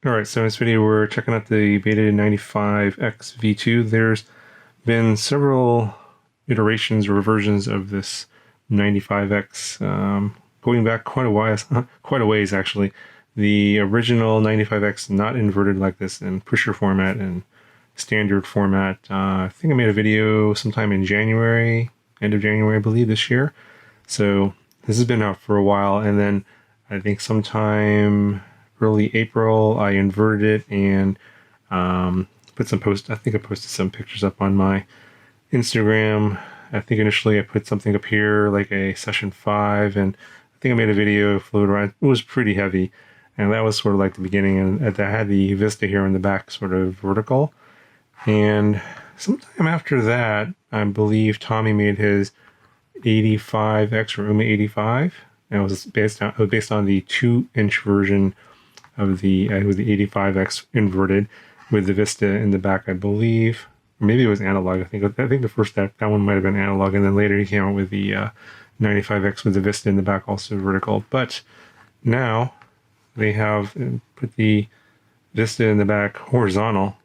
All right, so in this video, we're checking out the Beta95x V2. There's been several iterations or versions of this 95x going back quite a while, quite a ways actually. The original 95x not inverted like this in pusher format and standard format. I think I made a video sometime in January, end of January, I believe, this year. So this has been out for a while, and then I think sometime early April, I inverted it and put some posts. I think I posted some pictures up on my Instagram. I think initially I put something up here like a session 5, and I think I made a video, floated around. It was pretty heavy, and that was sort of like the beginning. And I had the Vista here in the back, sort of vertical. And sometime after that, I believe Tommy made his 85x or UMA 85, and it was based on the 2-inch version of the 85x inverted with the Vista in the back, I believe. Or maybe it was analog. I think the first that one might have been analog, and then later he came out with the 95x with the Vista in the back, also vertical. But now they have put the Vista in the back horizontal,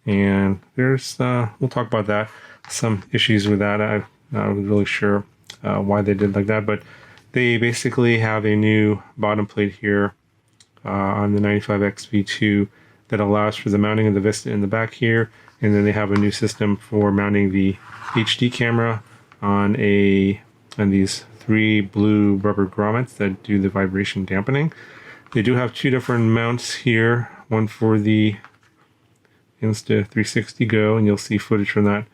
and there's we'll talk about that. Some issues with that. I'm not really sure why they did like that, but they basically have a new bottom plate here on the 95x V2 that allows for the mounting of the Vista in the back here, and then they have a new system for mounting the HD camera on these 3 blue rubber grommets that do the vibration dampening. They do have 2 different mounts here, one for the Insta360 Go, and you'll see footage from that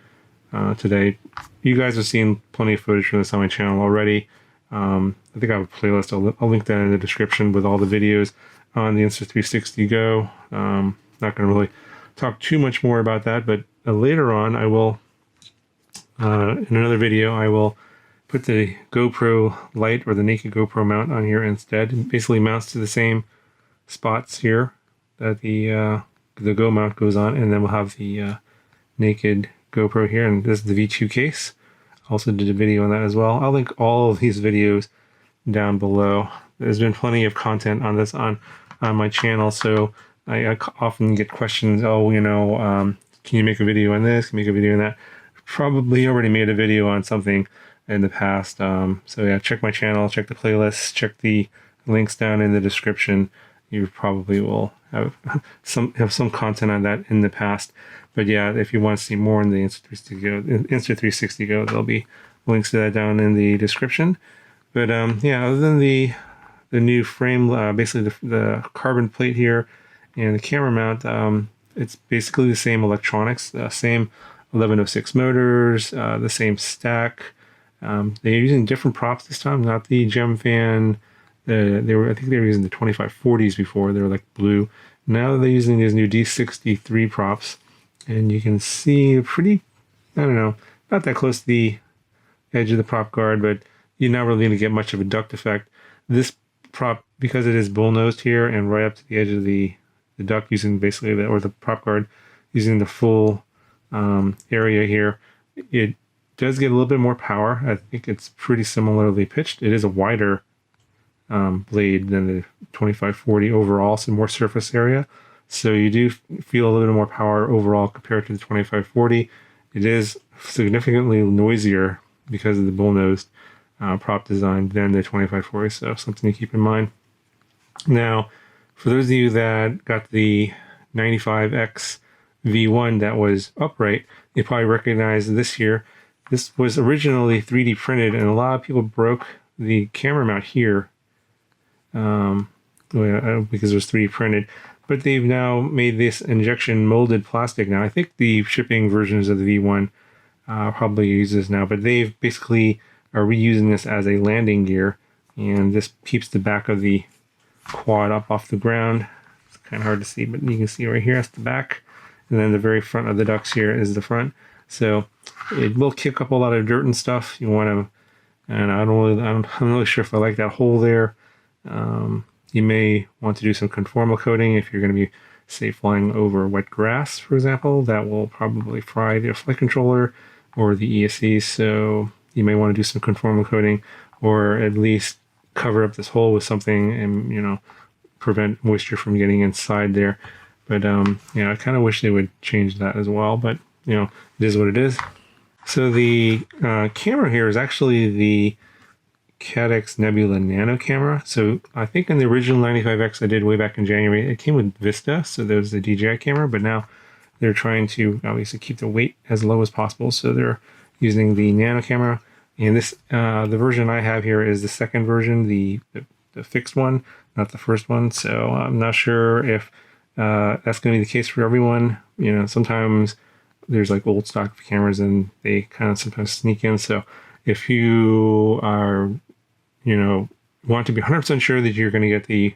today. You guys have seen plenty of footage from this on my channel already. I think I have a playlist. I'll link that in the description with all the videos on the Insta360 Go. Not going to really talk too much more about that, but later on I will, in another video, I will put the GoPro Lite or the naked GoPro mount on here instead. It basically mounts to the same spots here that the Go mount goes on, and then we'll have the naked GoPro here, and this is the V2 case. Also did a video on that as well. I'll link all of these videos down below. There's been plenty of content on this on my channel, so I often get questions, can you make a video on this, can you make a video on that? Probably already made a video on something in the past. So yeah, check my channel, check the playlist, check the links down in the description. You probably will have some content on that in the past. But yeah, if you want to see more in the Insta360 Go, there'll be links to that down in the description. But yeah, other than the new frame, basically the carbon plate here and the camera mount, it's basically the same electronics, same 1106 motors, the same stack. They're using different props this time, not the gem fan. I think they were using the 2540s before. They were like blue. Now they're using these new D63 props, and you can see pretty, I don't know, not that close to the edge of the prop guard, but you're not really going to get much of a duct effect. This prop, because it is bull-nosed here and right up to the edge of the duct, using basically the prop guard, using the full area here, it does get a little bit more power. I think it's pretty similarly pitched. It is a wider blade than the 2540 overall, so more surface area. So you do feel a little bit more power overall compared to the 2540. It is significantly noisier because of the bull-nosed prop design than the 2540, so something to keep in mind. Now, for those of you that got the 95x V1 that was upright, you probably recognize this here. This was originally 3D printed, and a lot of people broke the camera mount here because it was 3D printed. But they've now made this injection molded plastic now. I think the shipping versions of the V1 probably use this now, but they've basically are reusing this as a landing gear, and this keeps the back of the quad up off the ground. It's kind of hard to see, but you can see right here, that's the back, and then the very front of the ducts here is the front. So it will kick up a lot of dirt and stuff. You want to, and I'm not really sure if I like that hole there. You may want to do some conformal coating if you're going to be, say, flying over wet grass, for example. That will probably fry the flight controller or the ESC, so you may want to do some conformal coating, or at least cover up this hole with something and, prevent moisture from getting inside there. But you know, I kind of wish they would change that as well. But you know, it is what it is. So the camera here is actually the Caddx Nebula Nano camera. So I think in the original 95X I did way back in January, it came with Vista, so there's the DJI camera, but now they're trying to obviously keep the weight as low as possible, so they're using the Nano camera. And this, the version I have here is the second version, the fixed one, not the first one. So I'm not sure if that's going to be the case for everyone. You know, sometimes there's like old stock cameras and they kind of sometimes sneak in. So if you are, you know, want to be 100% sure that you're going to get the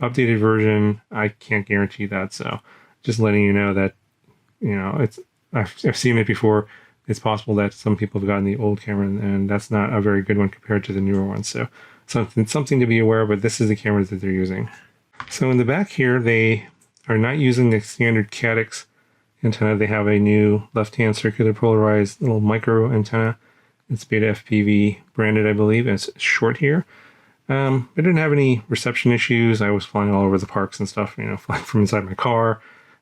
updated version, I can't guarantee that. So just letting you know that, you know, I've seen it before. It's possible that some people have gotten the old camera and that's not a very good one compared to the newer one. So something to be aware of, but this is the cameras that they're using. So in the back here, they are not using the standard Caddx antenna. They have a new left-hand circular polarized little micro antenna. It's BetaFPV branded, I believe, and it's short here. I didn't have any reception issues. I was flying all over the parks and stuff, you know, flying from inside my car.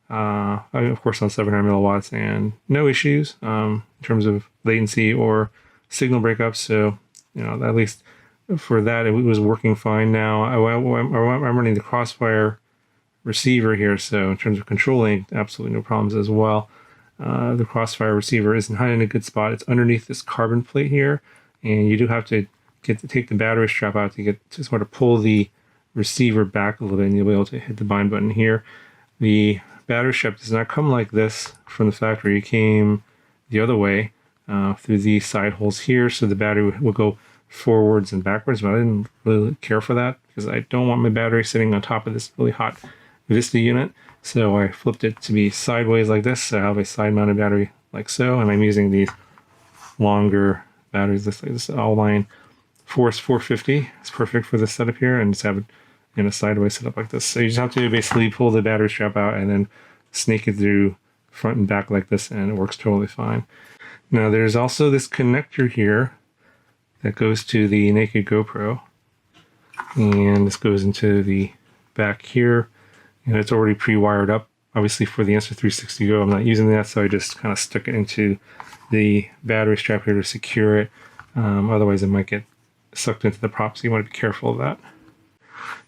Of course on 700 milliwatts and no issues in terms of latency or signal breakups. So, you know, at least for that, it was working fine. Now, I'm running the Crossfire receiver here, so in terms of controlling, absolutely no problems as well. The Crossfire receiver isn't in a good spot. It's underneath this carbon plate here, and you do have to take the battery strap out to sort of pull the receiver back a little bit, and you'll be able to hit the bind button here. The battery strap does not come like this from the factory. It came the other way through these side holes here, so the battery will go forwards and backwards, but I didn't really care for that because I don't want my battery sitting on top of this really hot Vista unit. So I flipped it to be sideways like this. So I have a side-mounted battery like so, and I'm using these longer batteries. This all-line Force 450 is perfect for this setup here, and just have it in a sideways setup like this. So you just have to basically pull the battery strap out and then snake it through front and back like this, and it works totally fine. Now there's also this connector here that goes to the naked GoPro, and this goes into the back here. And it's already pre-wired up. Obviously for the Insta360 Go, I'm not using that, so I just kind of stuck it into the battery strap here to secure it. Otherwise it might get sucked into the prop, so you want to be careful of that.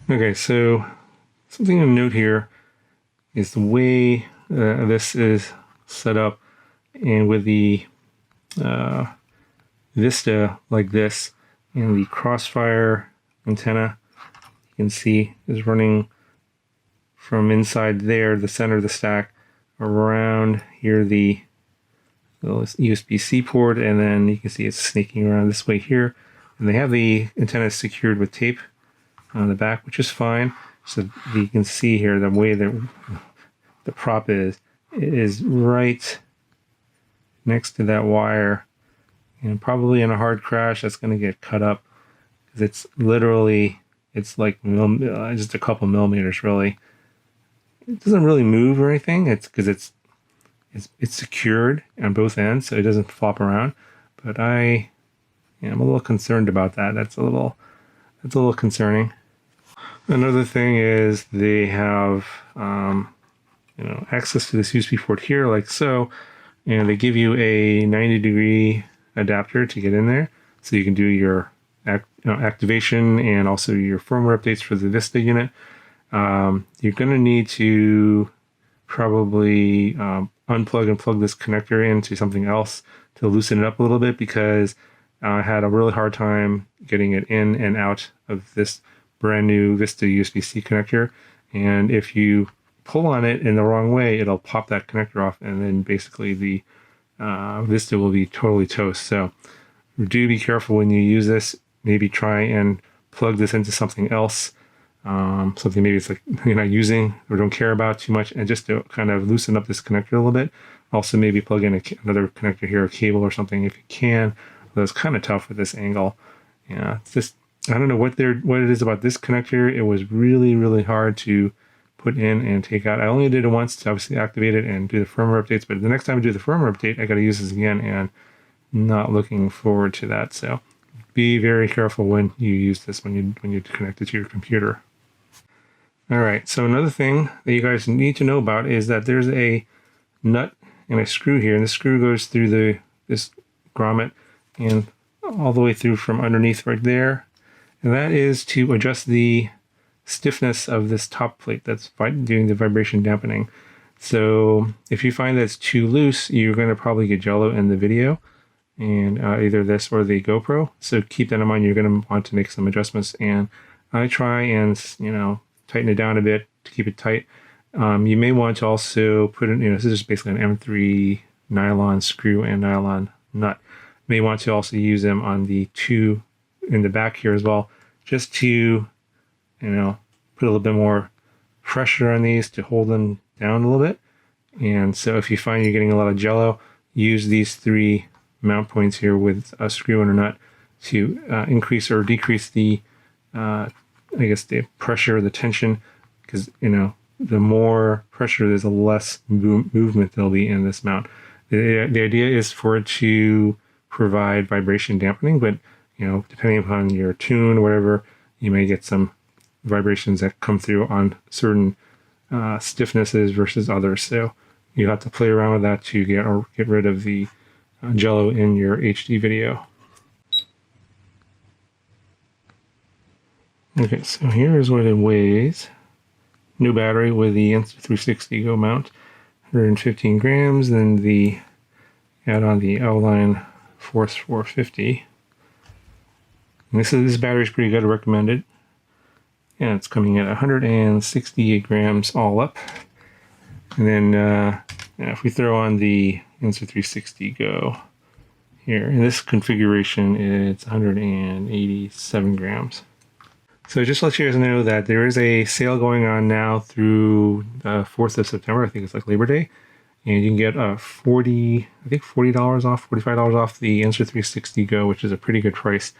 Okay, so something to note here is the way this is set up, and with the Vista like this, and the Crossfire antenna, you can see is running from inside there, the center of the stack, around here, the USB-C port, and then you can see it's snaking around this way here. And they have the antenna secured with tape on the back, which is fine. So you can see here the way that the prop is right next to that wire. And probably in a hard crash, that's going to get cut up, because it's literally, it's like just a couple millimeters really. It doesn't really move or anything. It's because it's secured on both ends, so it doesn't flop around. But I'm a little concerned about that. That's a little concerning. Another thing is they have access to this USB port here, like so, and they give you a 90-degree adapter to get in there, so you can do your activation and also your firmware updates for the Vista unit. You're going to need to probably unplug and plug this connector into something else to loosen it up a little bit, because I had a really hard time getting it in and out of this brand new Vista USB-C connector. And if you pull on it in the wrong way, it'll pop that connector off, and then basically the Vista will be totally toast. So do be careful when you use this. Maybe try and plug this into something else. Something maybe it's like you're not using or don't care about too much, and just to kind of loosen up this connector a little bit. Also maybe plug in another connector here, a cable or something if you can. But it's kind of tough with this angle. Yeah, it's just, I don't know what it is about this connector. It was really, really hard to put in and take out. I only did it once to obviously activate it and do the firmware updates, but the next time I do the firmware update, I got to use this again, and not looking forward to that. So be very careful when you use this, when you connect it to your computer. All right, so another thing that you guys need to know about is that there's a nut and a screw here, and the screw goes through this grommet and all the way through from underneath right there, and that is to adjust the stiffness of this top plate that's doing the vibration dampening. So if you find that it's too loose, you're going to probably get jello in the video, and either this or the GoPro. So keep that in mind. You're going to want to make some adjustments, and I try and tighten it down a bit to keep it tight. You may want to also put in, this is just basically an M3 nylon screw and nylon nut. You may want to also use them on the two in the back here as well, just to, put a little bit more pressure on these to hold them down a little bit. And so if you find you're getting a lot of jello, use these 3 mount points here with a screw and a nut to increase or decrease the the pressure, the tension, because the more pressure there's, the less movement there'll be in this mount. The idea is for it to provide vibration dampening, but depending upon your tune or whatever, you may get some vibrations that come through on certain stiffnesses versus others. So you have to play around with that to get rid of the jello in your HD video. Okay, so here's what it weighs. New battery with the Insta360 Go mount, 115 grams. Then add on the L-Line Force 450. And this battery is pretty good. I recommend it. Yeah, it's coming at 168 grams all up. And then if we throw on the Insta360 Go here, in this configuration, it's 187 grams. So just to let you guys know that there is a sale going on now through the 4th of September. I think it's like Labor Day. And you can get $40 off, $45 off the Insta360 Go, which is a pretty good price.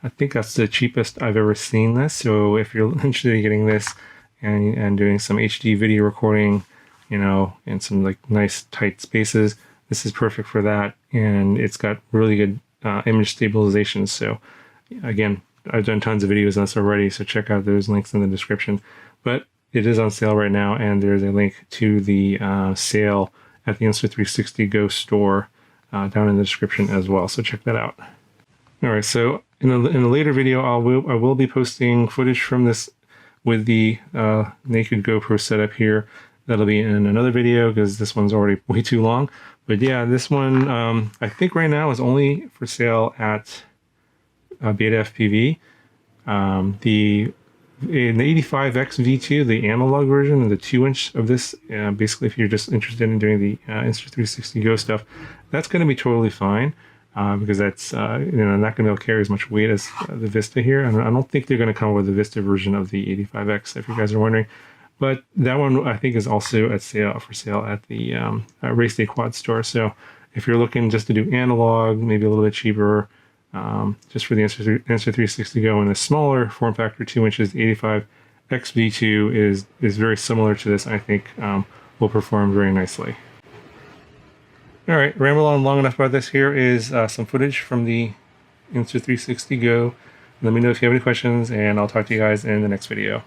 I think that's the cheapest I've ever seen this. So if you're interested in getting this and doing some HD video recording, in some like nice tight spaces, this is perfect for that. And it's got really good image stabilization. So again, I've done tons of videos on this already, so check out those links in the description. But it is on sale right now, and there's a link to the sale at the Insta360 Go store down in the description as well. So check that out. All right, so in a later video, I will be posting footage from this with the naked GoPro setup here. That'll be in another video because this one's already way too long. But yeah, this one I think right now is only for sale at BetaFPV. In the 85X V2, the analog version, and the 2-inch of this, basically if you're just interested in doing the Insta360 Go stuff, that's going to be totally fine because that's not going to be able to carry as much weight as the Vista here. And I don't think they're going to come with the Vista version of the 85X, if you guys are wondering. But that one I think is also for sale at the Race Day Quad store. So if you're looking just to do analog, maybe a little bit cheaper, just for the Insta360 Go in a smaller form factor, 2 inches, 85X V2 is very similar to this. I think will perform very nicely. All right, ramble on long enough about this. Here is some footage from the Insta360 Go. Let me know if you have any questions, and I'll talk to you guys in the next video.